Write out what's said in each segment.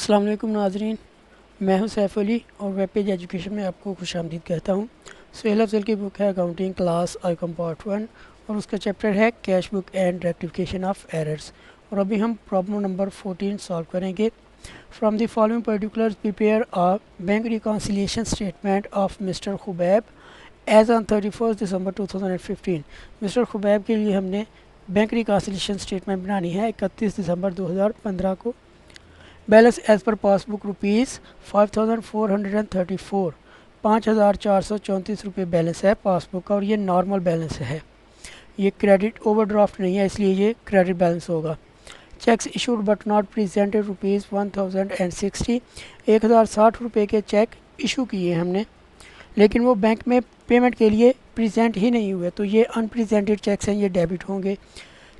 अस्सलाम वालेकुम नाज़रीन, मैं हूं सैफ अली और वेब पेज एजुकेशन में आपको खुशामदीद कहता हूं। सुहेल अफजल की बुक है अकाउंटिंग क्लास आईकॉम पार्ट 1 और उसका चैप्टर है cash book and rectification of errors. और अभी हम प्रॉब्लम नंबर 14 सॉल्व करेंगे। From the following particulars prepare a bank reconciliation statement of mister Khubaib as on 31 December 2015। Mister Khubaib के लिए हमने बैंक रिकॉन्सिलिएशन स्टेटमेंट बनानी है 31 दिसंबर 2015 को। Balance as per passbook rupees 5434, 5434 रुपये बैलेंस है पासबुक का और ये नॉर्मल बैलेंस है, ये क्रेडिट ओवरड्राफ्ट नहीं है, इसलिए ये क्रेडिट बैलेंस होगा। Cheques issued but not presented rupees 1060, 1060 रुपये के चेक इशू किए हमने, लेकिन वो बैंक में पेमेंट के लिए प्रेजेंट ही नहीं हुए, तो ये अनप्रेजेंटेड चेक्स हैं, ये डेबिट होंगे।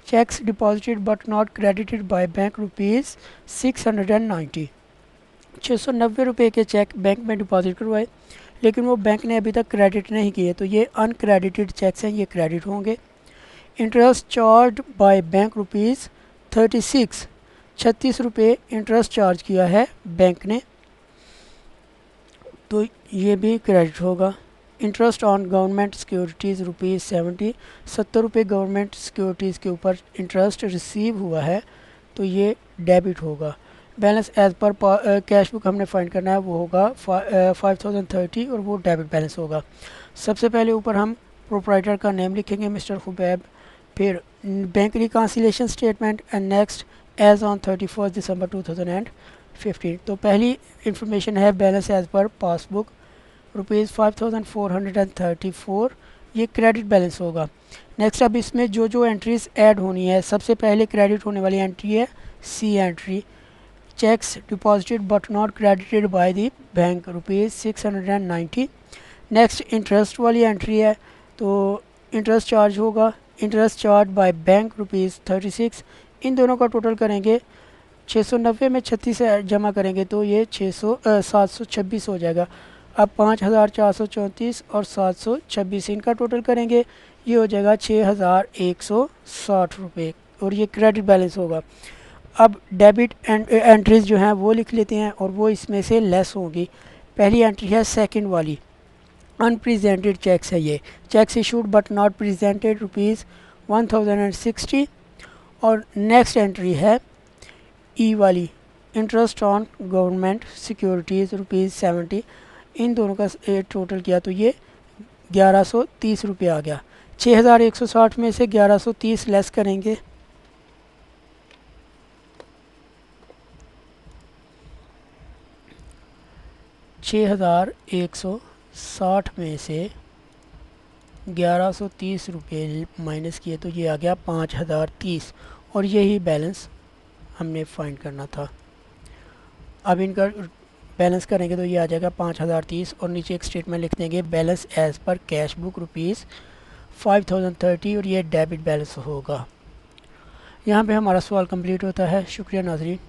Checks deposited but not credited bye bank rupees 690, 690 रुपये के चेक बैंक में डिपॉजिट करवाए, लेकिन वो बैंक ने अभी तक क्रेडिट नहीं किए, तो ये अनक्रेडिटेड चेक्स हैं, ये क्रेडिट होंगे। Interest charge by bank rupees 36, 36 रुपये इंटरेस्ट चार्ज किया है बैंक ने, तो ये भी क्रेडिट होगा। Interest on government securities rupees 70, 70 रुपये गवर्नमेंट सिक्योरिटीज़ के ऊपर इंटरेस्ट रिसीव हुआ है, तो ये डेबिट होगा। Balance as per cash book हमने फाइंड करना है, वो होगा 5030 और वो डेबिट बैलेंस होगा। सबसे पहले ऊपर हम प्रोप्राइटर का नेम लिखेंगे मिस्टर खुबैब, फिर bank reconciliation statement and next as on 31 दिसंबर 2015। तो पहली इंफॉर्मेशन है balance as per passbook rupees 5434, ये क्रेडिट बैलेंस होगा। नेक्स्ट अब इसमें जो जो एंट्रीज ऐड होनी है, सबसे पहले क्रेडिट होने वाली एंट्री है C entry, cheques deposited but not credited by the bank rupees 690। Next interest वाली एंट्री है, तो इंटरेस्ट चार्ज होगा, interest charge by bank rupees 36, इन दोनों का टोटल करेंगे 690 में 36 से जमा करेंगे तो ये 726 हो जाएगा। अब 5434 और 726 इनका टोटल करेंगे, ये हो जाएगा 6160 रुपये और ये क्रेडिट बैलेंस होगा। अब डेबिट एंट्रीज जो हैं वो लिख लेते हैं और वो इसमें से लेस होंगी। पहली एंट्री है सेकंड वाली, अनप्रेजेंटेड चेक्स है, ये cheques issued but not presented rupees 1060। और नेक्स्ट एंट्री है ई वाली, interest on government securities rupees 70, इन दोनों का टोटल किया तो ये 1130 रुपये आ गया। 6160 में से 1130 लेस करेंगे, $6160 में से 1130 रुपये माइनस किए तो ये आ गया 5030 और यही बैलेंस हमने फाइंड करना था। अब इनका बैलेंस करेंगे तो ये आ जाएगा 5030 और नीचे एक स्टेटमेंट लिख देंगे balance as per cash book rupees 5030 और ये डेबिट बैलेंस होगा। यहाँ पे हमारा सवाल कंप्लीट होता है। शुक्रिया नाज़रीन।